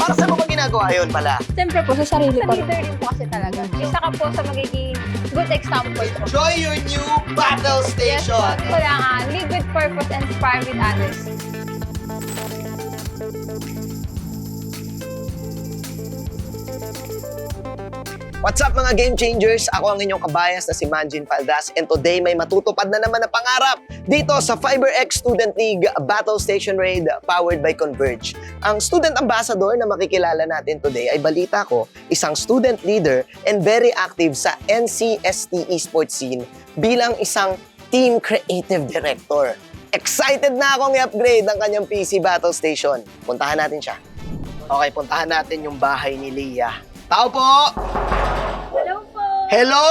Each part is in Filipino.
Para saan mo ba ginagawa yun pala? Siyempre po, sa sarili ko. Leader din po kasi talaga. Isa ka po sa magiging good example po. Enjoy your new battle Yes po. station! Ito lang, lead with purpose and inspire with others. What's up mga game changers? Ako ang inyong kabayas na si Manjin Paldas and today may matutupad na naman na pangarap dito sa FiberX Student League Battle Station Raid powered by Converge. Ang student ambassador na makikilala natin today ay balita ko, isang student leader and very active sa NCST esports scene bilang isang team creative director. Excited na akong i-upgrade ang kanyang PC Battle Station. Puntahan natin siya. Okay, puntahan natin yung bahay ni Leah. Tao po! Hello po! Hello!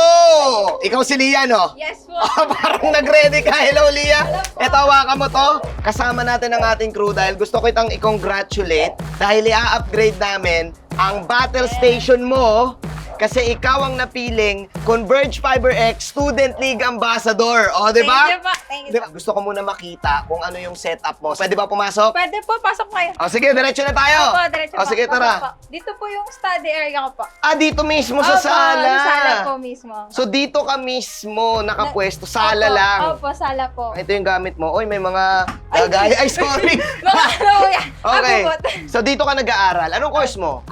Ikaw si Leah, no? Yes po! Parang nag-ready ka. Hello, Leah. Eto, hawakan mo to. Kasama natin ang ating crew dahil gusto ko itang i-congratulate dahil i-upgrade namin ang battle station mo kasi ikaw ang napiling Converge FiberX Student League Ambassador. O, di ba? Thank you po! Thank you Diba? po. Gusto ko muna makita kung ano yung setup mo. Pwede ba pumasok? Pwede po, pasok kayo. O, sige, diretso na tayo. Opo, diretso O, po. sige, Pasok tara. po. Dito po yung study area ko po. Ah, dito mismo sa Opo, sala. sa sala po mismo. So, dito ka mismo nakapwesto. Sala Opo, lang. Opo, sala po. Ito yung gamit mo. Oy, may mga gagaya. Ay, sorry. Mga ano yan? Okay. Ako po. So, dito ka nag-aaral. Anong course mo?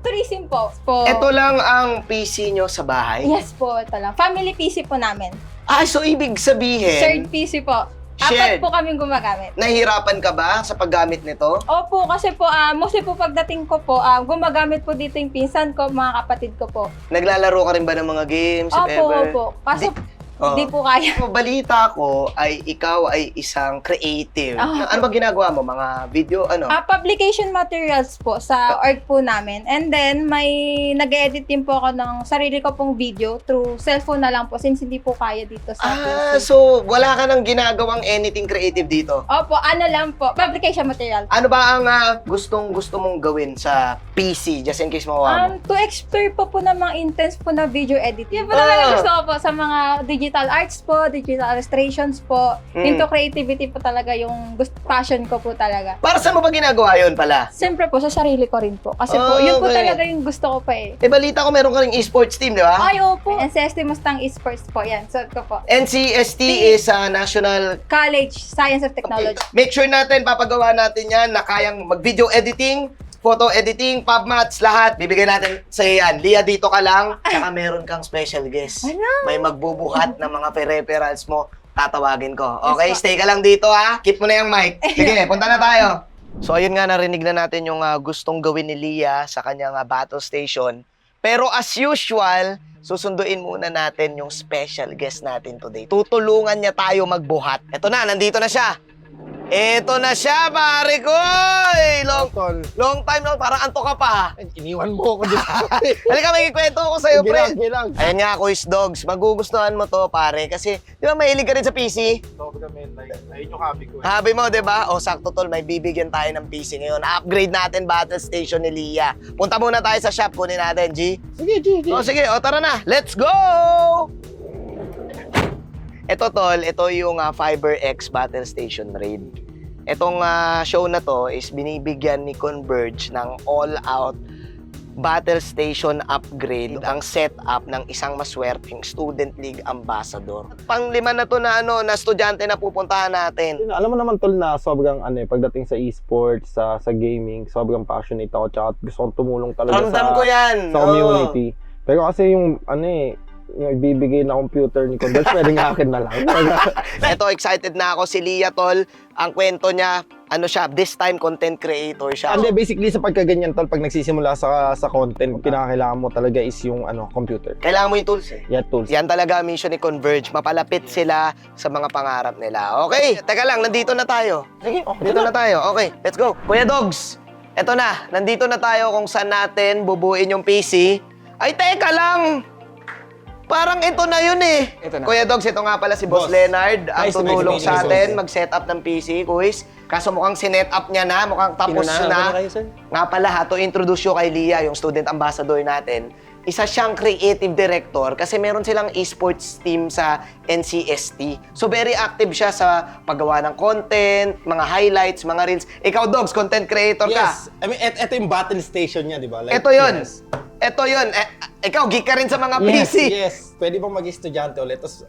Tourism po. Ito lang ang PC nyo sa bahay? Yes po, ito lang. Family PC po namin. Ah, so ibig sabihin, Shared PC po. Shared. Apat po kaming gumagamit. nahihirapan ka ba sa paggamit nito? Opo, kasi po, mostly po pagdating ko po, gumagamit po dito yung pinsan ko, mga kapatid ko po. Naglalaro ka rin ba ng mga games? if Opo, ever? opo. Kaso, Oh. di po kaya. So, balita ko ay ikaw ay isang creative. Ah. Ano ba ginagawa mo? Mga video, ano? Publication materials po sa org po namin. And then, may nag-edit din po ako ng sarili ko pong video through cellphone na lang po since hindi po kaya dito sa Ah, PC. so wala ka nang ginagawang anything creative dito? Opo, ano lang po, publication material. Ano ba ang gusto mong gawin sa PC just in case mawawa mo? To explore po ng mga intense po na video editing. Yan po talaga gusto ko po sa mga digital arts po, digital illustrations po. Into creativity po talaga yung passion ko po talaga. Para saan mo ba ginagawa yun pala? Siyempre po, sa sarili ko rin po. Kasi po, yun po Okay. talaga yung gusto ko pa eh. Eh, balita ko meron ka ring esports team, di ba? Ay, opo. NCST Mustang Esports po. Yan, suot ko po. NCST is National... College Science of Technology. Make sure natin, papagawa natin yan na kayang mag-video editing, photo editing, PubMats, lahat. Bibigyan natin sa yan. Leah, dito ka lang. Tsaka meron kang special guest. Ano? May magbubuhat ng mga peripherals mo. Tatawagin ko. Okay, Yes, po. stay ka lang dito ha. Keep mo na yung mic. Sige, punta na tayo. So ayun nga, narinig na natin yung gustong gawin ni Leah sa kanyang battle station. Pero as usual, susunduin muna natin yung special guest natin today. Tutulungan niya tayo magbuhat. Eto na, nandito na siya. Eto na siya, pare ko! Long time na, parang anto ka pa. Iniwan mo ako dito. Halika, may kikwento ko sa'yo, pre. Gilang. Ayan nga, Quiz Dogs. Magugustuhan mo to, pare. Kasi, di ba mahilig ka rin sa PC? Sobrang like, ayun yung hobby ko. Habi mo, di ba? O, sakto tol, may bibigyan tayo ng PC ngayon. Upgrade natin battle station ni Leah. Punta muna tayo sa shop, kunin natin, G. Sige, G. O, sige, o, tara na. Let's go! Ito, tol, ito yung FiberX Battle Station Raid. Itong show na to is binibigyan ni Converge ng all-out battle station upgrade ang setup ng isang maswerteng student league ambassador. Panglima na to na na estudyante na pupuntahan natin. Alam mo naman tol na sobrang pagdating sa esports, sa gaming, sobrang passionate ako tsaka gusto kong tumulong talaga Ramdam ko yan. sa community. Pero kasi yung yung ibibigay na computer ni Converge, pwedeng akin na lang. Ito, excited na ako si Leah, tol. Ang kwento niya, siya, this time content creator siya. Hindi, basically sa pagkaganyan tol, pag nagsisimula sa content, pinakakailangan mo talaga is yung computer. Kailangan mo yung tools eh. Yeah, tools. Yan talaga ang mission ni Converge. Mapalapit sila sa mga pangarap nila. Okay, teka lang, nandito na tayo. Sige, okay Dito na tayo. Okay, let's go. Kuya Dogs, eto na. Nandito na tayo kung saan natin bubuin yung PC. Ay, teka lang. Parang ito na yun eh. Ito na. Kuya Dogs, ito nga pala si Boss Boss. Leonard. Ang Nice to meet tutulong you, sa boss. atin mag-set up ng PC, quiz. Kaso mukhang sinet up niya na, mukhang tapos na. kayo, sir? Nga pala ha, to introduce you kay Leah, yung student ambassador natin. isa siyang creative director kasi meron silang esports team sa NCST. So very active siya sa paggawa ng content, mga highlights, mga reels. Ikaw, Dogs, content creator ka. Yes. I mean, ito yung battle station niya, di ba? Ito yun. Yes. Ito yun. Ikaw, geek ka rin sa mga Yes, PC. yes. Pwede bang mag-estudyante ulit? Tapos,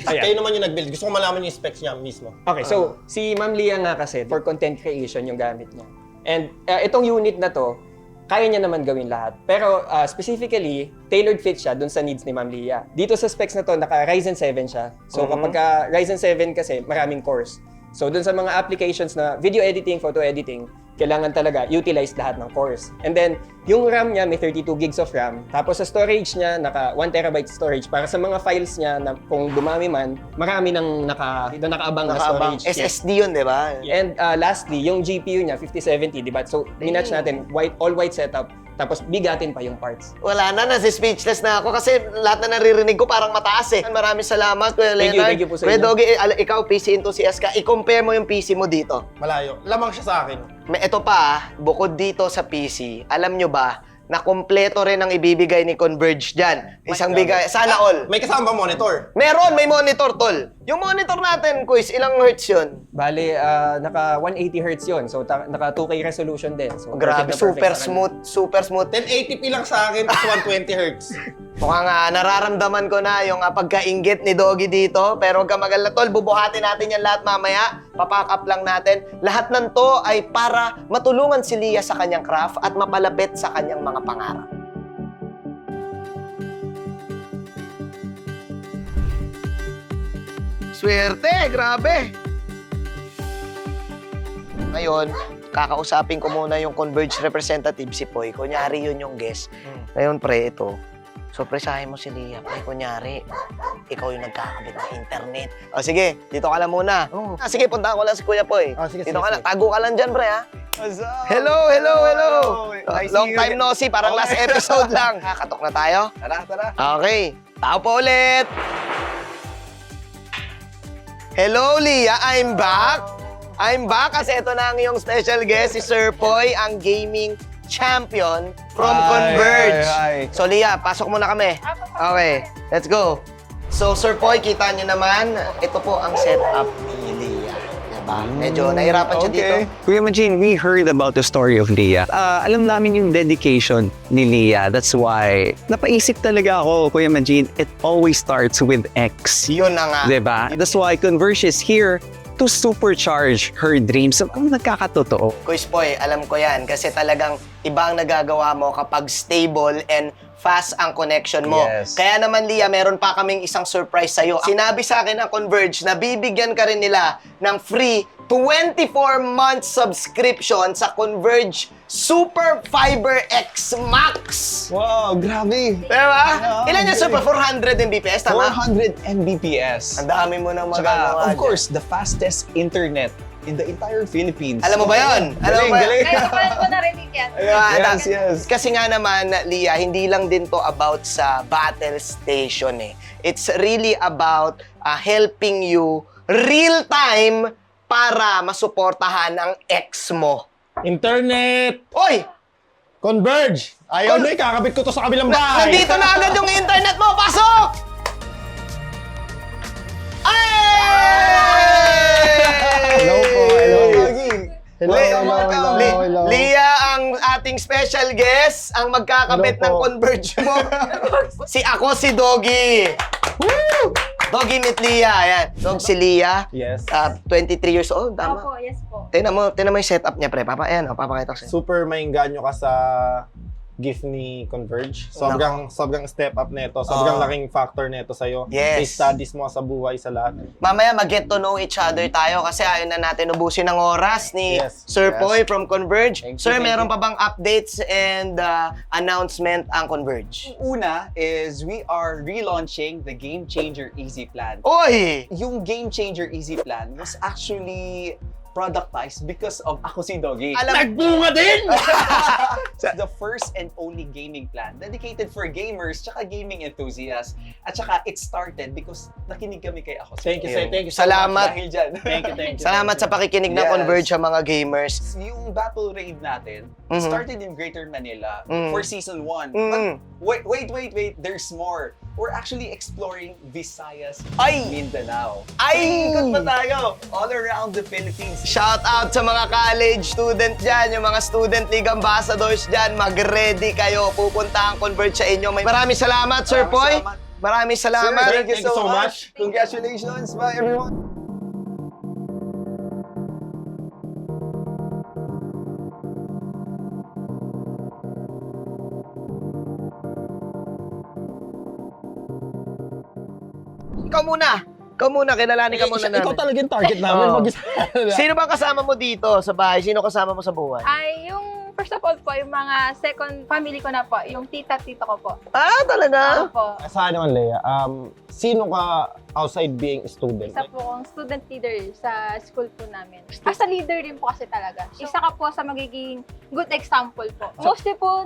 kayo naman yung nag-build. Gusto ko malaman yung specs niya mismo. Okay, so si Ma'am Lia nga kasi for content creation yung gamit niya. And itong unit na to, kaya niya naman gawin lahat. Pero specifically, tailored fit siya dun sa needs ni Ma'am Lia. Dito sa specs na to, naka Ryzen 7 siya. So kapag Ryzen 7 kasi, maraming cores. So dun sa mga applications na video editing, photo editing, kailangan talaga utilize lahat ng cores. And then, yung RAM niya may 32 gigs of RAM. Tapos sa storage niya, naka 1 terabyte storage. Para sa mga files niya na kung dumami man, marami nang nakaabang na Nakaabang. storage. SSD yun, di ba? And lastly, yung GPU niya, 5070, di ba? So, minatch natin, all-white setup, tapos bigatin pa yung parts. Wala na, nasi-speechless na ako kasi lahat na naririnig ko parang mataas eh. Maraming salamat, Kuya Leonard. Thank you po sa Kuya inyo. Doggy, ikaw, PC enthusiast ka. I-compare mo yung PC mo dito. Malayo. Lamang siya sa akin. Ito pa, bukod dito sa PC, alam nyo ba, na kompleto rin ang ibibigay ni Converge dyan. Isang bigay, sana all. May kasama ba monitor? Meron, may monitor, tol. Yung monitor natin, quiz, ilang hertz yun? Bale, naka 180 Hz yun. So, naka 2K resolution din. So, Grabe, perfect na perfect super sa kanya. smooth, super smooth. 1080p lang sa akin, tapos 120 Hz. Mukhang nararamdaman ko na yung pagkainggit ni Doggy dito. Pero huwag ka magalala, tol. Bubuhatin natin yan lahat mamaya. Papack up lang natin. Lahat ng to ay para matulungan si Lia sa kanyang craft at mapalapit sa kanyang mga pangarap. Swerte, grabe! Ngayon, kakausapin ko muna yung Converge representative, si Poy. Kunyari yun yung guest. Ngayon, pre, ito. Sorpresahin mo si Lia. Pre, kunyari, ikaw yung nagkakabit ng internet. O sige, dito ka lang muna. Sige, punta ko lang si Kuya Poy. Sige, Dito sige, ka lang. sige. Tago ka lang dyan, pre, ha? What's up? Hello, hello, hello! Nice Long seeing you time again. no see, parang last episode lang. Katok na tayo? Tara. Okay, tao po ulit! Hello, Lia! I'm back! I'm back kasi ito na ang iyong special guest, si Sir Poy, ang gaming champion from Converge. Hi. So, Lia, pasok muna kami. Okay, let's go. So, Sir Poy, kita niyo naman, ito po ang setup ni Lia. Diba? Medyo nahirapan siya dito. Kuya Majin, we heard about the story of Lia. Alam namin yung dedication ni Lia. That's why napaisip talaga ako, Kuya Majin, it always starts with X. Yun na nga. Diba? That's why Converge is here to supercharge her dreams. Ang nagkakatotoo. Kuis Poy, alam ko yan kasi talagang ibang nagagawa mo kapag stable and fast ang connection mo. Yes. Kaya naman, Lia, meron pa kaming isang surprise sa'yo. Sinabi sa akin ng Converge na bibigyan ka rin nila ng free 24-month subscription sa Converge Super Fiber X Max. Wow, grabe. Diba? Ilan yung Super? 400 Mbps, tama? 400 Mbps. Ang dami mo nang Tsaka, magagawa of dyan. course, the fastest internet in the entire Philippines. Alam mo ba yun? Alam mo ba yun? Ngayon ko lang po narinig yan. Ayan, Yes. Kasi nga naman, Lia, hindi lang din to about sa battle station eh. It's really about helping you real time para masuportahan ang ex mo. Internet! Oy! Converge! Ayaw na, kakabit ko to sa kabilang bahay. Nandito na agad yung internet mo! Pasok! Ay! Hello po, hello. Lia, ang ating special guest, ang magkakabit ng Hello po. Converge mo. Si Doggy. Woo! Doggy meet Lia. Ayan. Dog si Lia. Yes. 23 years old. Tama. Opo, yes po. Tingnan mo yung setup niya, pre. Ayan, papakita ko sa'yo. Super maingganyo ka sa gift ni Converge. Sobrang step up nito. Sobrang laking factor nito sa'yo. Yes. Sa studies mo, sa buhay, sa lahat. Mamaya mag-get to know each other tayo kasi ayaw na natin ubusin ng oras ni Yes. Sir Yes. Poy from Converge. Thank you, Sir, thank meron you. pa bang updates and announcement ang Converge? Una is we are relaunching the Game Changer Easy Plan. Oy! Yung Game Changer Easy Plan was actually productized because of Ako Si Doggy. Nagbunga din! It's the first and only gaming plan dedicated for gamers tsaka gaming enthusiasts. At saka it started because nakinig kami kay Ako Si Thank you, Doggy. sir. Thank you so Salamat. Dahil dyan. Thank you. Salamat sa pakikinig ng Yes. Converge sa mga gamers. Yung battle raid natin Mhm. started in Greater Manila Mhm. for season 1. Mm. But wait, there's more. We're actually exploring Visayas, Ay! Mindanao. Ay! Ikot pa tayo all around the Philippines. Shout out sa mga college student dyan, yung mga student league ambassadors dyan, mag-ready kayo, pupunta ang Converge sa inyo. Maraming salamat, Sir Poy. Maraming salamat. Sir, thank you Thank you so so much. Congratulations, bye everyone. Ikaw muna, kilalanin ka muna Ikaw namin. talaga yung target namin. Oo. Mag-isa. Sino bang kasama mo dito sa bahay? Sino kasama mo sa buhay? Ay, yung first of all po, yung mga second family ko na po, yung tita, tito ko po. Ah, talaga? Po. Sa naman, Leia, sino ka outside being a student? Isa po akong student leader sa school po namin. As a leader din po kasi talaga. Isa ka po sa magiging good example po. Mostly po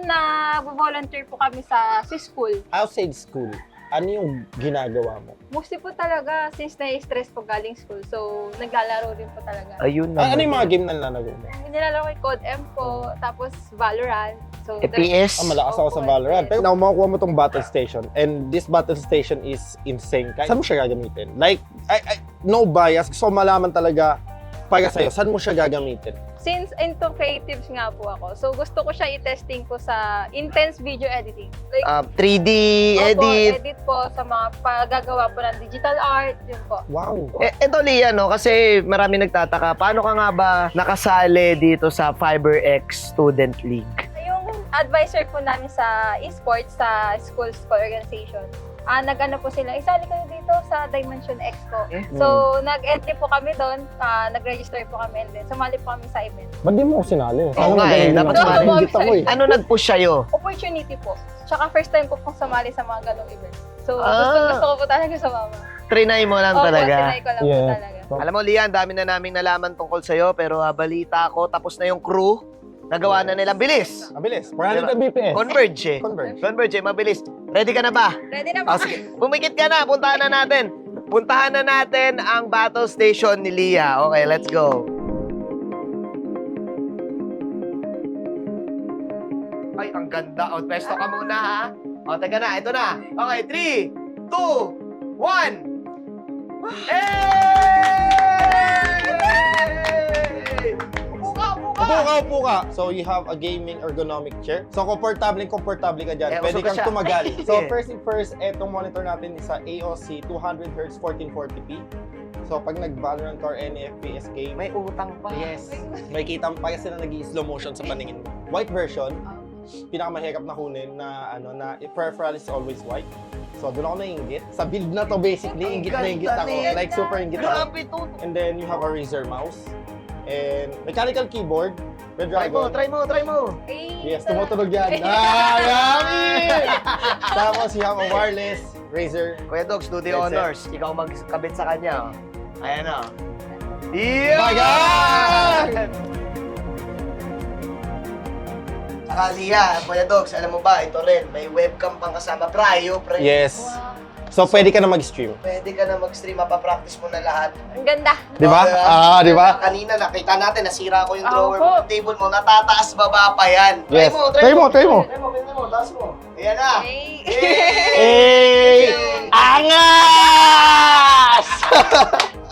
volunteer po kami sa school. Outside school, ano yung ginagawa mo? Mostly po talaga since na-stress po galing school. So, naglalaro din po talaga. Ayun Ano yung mga game na nilalaro mo? Nilalaro ko yung Code M po, tapos Valorant. So, FPS? Malakas ako sa Opo, Valorant. yes. Pero now, makukuha mo tong battle station and this battle station is insane. Saan mo siya gagamitin? Like, no bias. Gusto ko malaman talaga para sa'yo. Saan mo siya gagamitin? Since into creatives nga po ako, so gusto ko siya i-testing po sa intense video editing. Like, 3D opo, edit. edit po sa mga paggagawa po ng digital art, yun po. Wow. Eto Lia, no? Kasi marami nagtataka, paano ka nga ba nakasali dito sa FiberX Student League? Yung advisor po namin sa esports sa schools po organization, nag-ano po sila, isali kayo dito sa Dimension X po. So, nag-entry po kami doon, nag-register po kami, and then sumali po kami sa event. Ba't di mo ko sinali? Oo nga eh, dapat sumali. Ingit ako eh. Ano nag-push sa'yo? Opportunity po. Tsaka first time ko pong sumali sa mga ganong event. So, Ah. gusto ko po talaga sumama. Trinay mo lang Opo, talaga. tinry ko lang Yeah. po talaga. Alam mo, Lian, dami na naming nalaman tungkol sa'yo, pero balita ko, tapos na yung crew, nagawa na nilang bilis. Mabilis. 400 BPS. Converge eh. Converge. Converge eh, mabilis. Ready ka na ba? Ready na Oh, po. sige. Pumikit ka na, puntahan na natin. Puntahan na natin ang battle station ni Lia. Okay, let's go. Ay, ang ganda. O, pwesto ka muna, ha? O, teka na. Ito na. Okay, 3, 2, 1. Hey! Upo ka, upo ka! Upo ka. So, you have a gaming ergonomic chair. So, komportable ka dyan. Eh, Pwede usok ka kang siya. tumagal. So, Yeah. first thing first, etong monitor natin is sa AOC 200Hz 1440p. So, pag nag-Valorant or any FPS game, May utang pa. yes, may kita pa kasi na nag-slow motion sa paningin mo. White version, pinakamahirap na kunin na peripheral is always white. So, doon ako naiingit. Sa build na to, basically, Ang ingit na ingit ganda ako. nito. Like, super ingit ako. Grabe to. And then, you have a Razer mouse. And mechanical keyboard. Red Try mo, Dragon. try mo, try mo. Yes, tumutunog yan. Yummy! Tapos, you have a wireless Razer. Kuya Dogs, do the Headset. honors. Ikaw magkabit sa kanya. Oh. Ayan o. Yeah! Bagan! Saka Lia, Kuya Dogs, alam mo ba, ito rin, may webcam pang kasama. Prayo, pre. Yes. So, pwede ka na mag-stream. Pwede ka na mag-stream, mapapractice mo na lahat. Ang ganda. Di ba? Oh, Di ba? Kanina nakita natin, nasira ko yung drawer Opo. mo, yung table mo, natataas baba pa yan. Yes. Try mo. Try mo. Taas mo. Ayan na. Hey. Hey! Angas!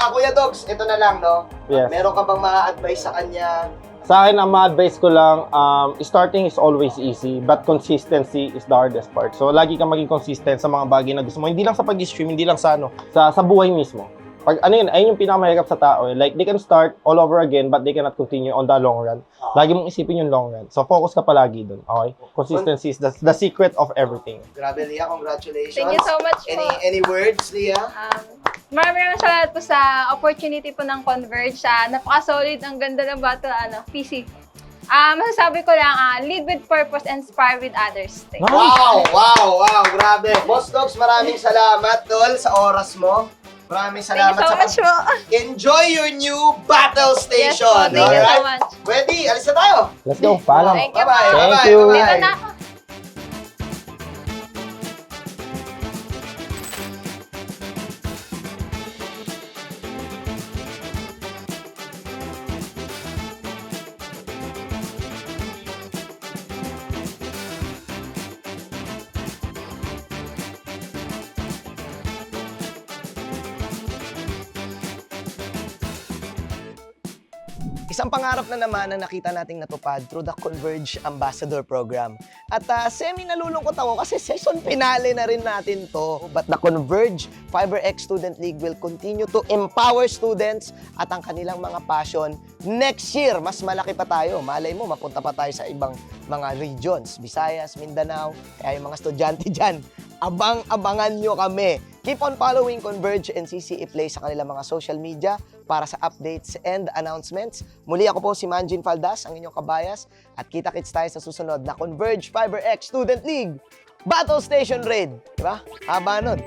Kuya Dogs, ito na lang, no? Yes. Meron ka bang ma-advise sa kanya? Sa akin, ang ma-advise ko lang, starting is always easy, but consistency is the hardest part. So, lagi kang maging consistent sa mga bagay na gusto mo. Hindi lang sa pag-stream, hindi lang sa sa buhay mismo. Pag ayun yung pinakamahirap sa tao. Like, they can start all over again, but they cannot continue on the long run. Lagi mong isipin yung long run. So, focus ka palagi dun, okay? Consistency is the secret of everything. Grabe, Lia, congratulations. Thank you so much po. Any words, Lia? Maraming salamat po sa opportunity po ng Converge. Napaka-solid, ang ganda ng battle, PC. Masasabi ko lang, lead with purpose, inspire with others. Thank you. Wow, grabe. Boss Dogs, maraming salamat, Tol, sa oras mo. Maraming Thank you salamat so sa much po. Enjoy your new battle Yes station. po, thank you so Alright? much. Ready? Alis na tayo. Let's go. Paalam. Thank you Bye-bye. po. Thank you. Bye-bye. Dito na ako. Isang pangarap na naman ang nakita nating natupad through the Converge Ambassador Program. At semi-nalulungkot ako kasi season finale na rin natin to. But the Converge FiberX Student League will continue to empower students at ang kanilang mga passion. Next year, mas malaki pa tayo. Malay mo, mapunta pa tayo sa ibang mga regions. Visayas, Mindanao, kaya yung mga estudyante dyan, abang-abangan nyo kami. Keep on following Converge and CCE Play sa kanilang mga social media para sa updates and announcements. Muli ako po si Manjin Faldas, ang inyong kabayas. At kita-kits tayo sa susunod na Converge FiberX Student League Battle Station Raid. Diba? Haba nun.